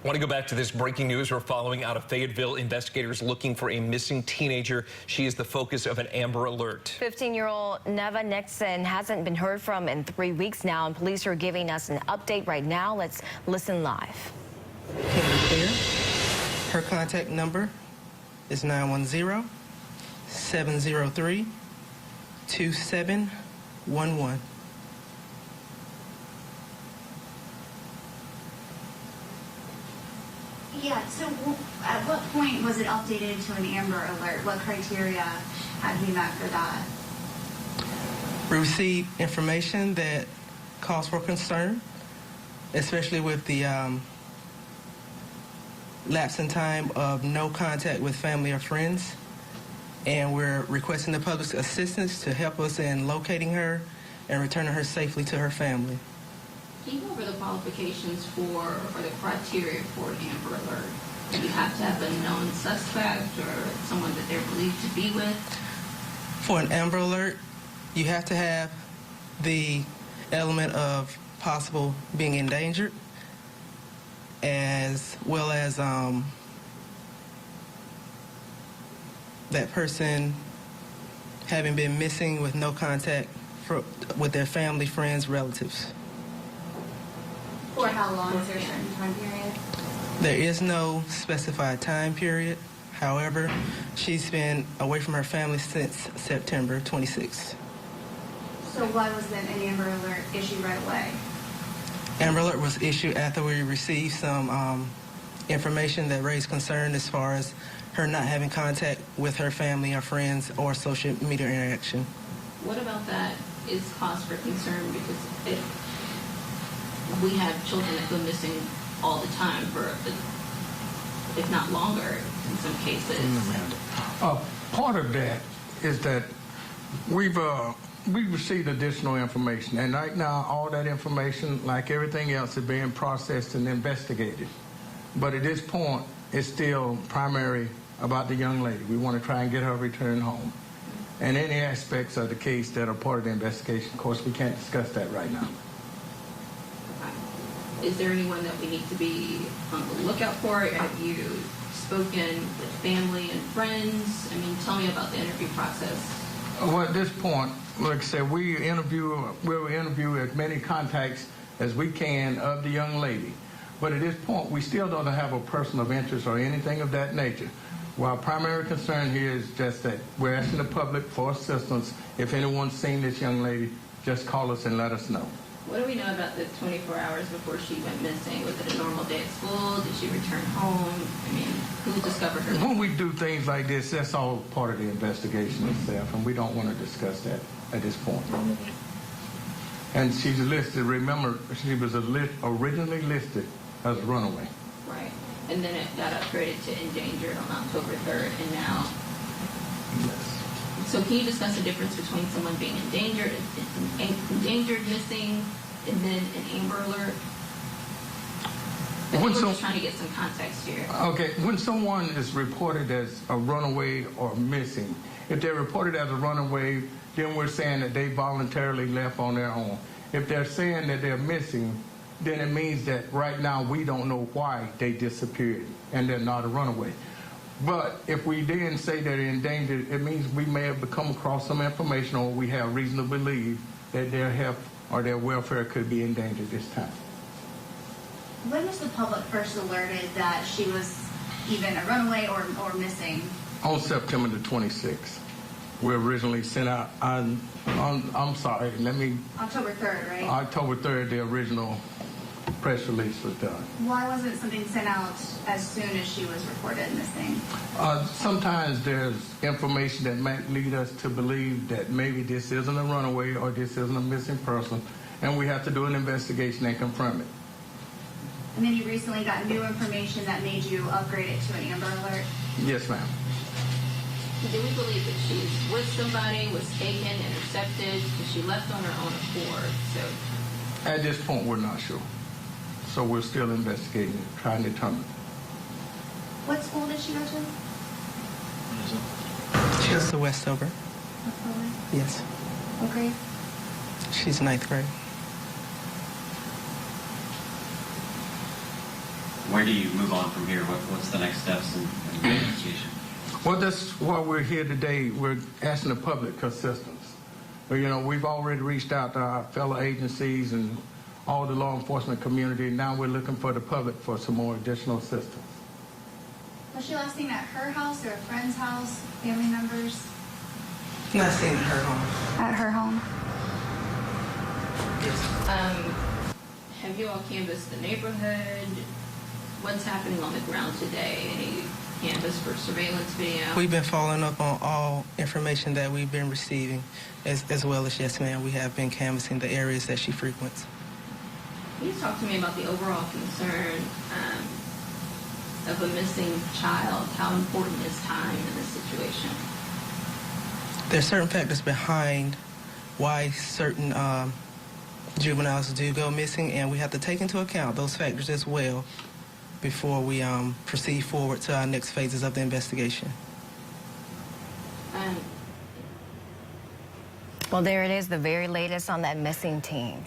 Want to go back to this breaking news we're following out of Fayetteville. Investigators looking for a missing teenager. She is the focus of an Amber Alert. 15-year-old Neva Nixon hasn't been heard from in 3 weeks now, and police are giving us an update right now. Let's listen live. Clear. Her contact number is 910-703-2711. Yeah, so at what point was it updated to an Amber Alert? What criteria had we met for that? We received information that calls for concern, especially with the lapse in time of no contact with family or friends. And we're requesting the public's assistance to help us in locating her and returning her safely to her family. Can you go over the qualifications for, or the criteria for an Amber Alert? Do you have to have a known suspect or someone that they're believed to be with? For an Amber Alert, you have to have the element of possible being endangered, as well as that person having been missing with no contact with their family, friends, relatives. For how long? Is there a certain time period? There is no specified time period. However, she's been away from her family since September 26th. So why was then an Amber Alert issued right away? Amber Alert was issued after we received some information that raised concern as far as her not having contact with her family or friends or social media interaction. What about that is cause for concern? Because we have children that go missing all the time for, if not longer, in some cases. Part of that is that we've received additional information, and right now all that information, like everything else, is being processed and investigated. But at this point, it's still primary about the young lady. We want to try and get her returned home. And any aspects of the case that are part of the investigation, of course, we can't discuss that right now. Is there anyone that we need to be on the lookout for? Have you spoken with family and friends? I mean, tell me about the interview process. Well, at this point, like I said, we'll interview as many contacts as we can of the young lady. But at this point, we still don't have a person of interest or anything of that nature. Well, our primary concern here is just that we're asking the public for assistance. If anyone's seen this young lady, just call us and let us know. What do we know about the 24 hours before she went missing? Was it a normal day at school? Did she return home? I mean, who discovered her? When we do things like this, that's all part of the investigation itself, and we don't want to discuss that at this point. And she's listed, remember, she was originally listed as a runaway. Right. And then it got upgraded to endangered on October 3rd, and now... Yes. So can you discuss the difference between someone being endangered, missing, and then an Amber Alert? We're just trying to get some context here. Okay, when someone is reported as a runaway or missing, if they're reported as a runaway, then we're saying that they voluntarily left on their own. If they're saying that they're missing, then it means that right now we don't know why they disappeared and they're not a runaway. But if we then say that they're endangered, it means we may have come across some information or we have reason to believe that their health or their welfare could be endangered this time. When was the public first alerted that she was even a runaway or missing? On September the 26th. We originally sent out October 3rd, right? October 3rd, the original press release was done. Why wasn't something sent out as soon as she was reported missing? Sometimes there's information that might lead us to believe that maybe this isn't a runaway or this isn't a missing person, and we have to do an investigation and confirm it. And then you recently got new information that made you upgrade it to an Amber Alert? Yes, ma'am. Do we believe that she was with somebody, was taken, intercepted, because she left on her own accord? So, at this point, we're not sure. So we're still investigating, trying to determine. What school did she go to? She goes to Westover. Westover? Yes. What grade? She's 9th grade. where do you move on from here? What's the next steps in the investigation? Well, that's why we're here today. We're asking the public for assistance. But, you know, we've already reached out to our fellow agencies and all the law enforcement community. Now we're looking for the public for some more additional assistance. Was she last seen at her house or a friend's house? Family members? Not seen at her home. At her home. Yes. Have you all canvassed the neighborhood? What's happening on the ground today? Any canvass for surveillance video? We've been following up on all information that we've been receiving, as well as, yes, ma'am, we have been canvassing the areas that she frequents. Can you talk to me about the overall concern of a missing child? How important is time in this situation? There are certain factors behind why certain juveniles do go missing, and we have to take into account those factors as well before we proceed forward to our next phases of the investigation. Well, there it is, the very latest on that missing teen.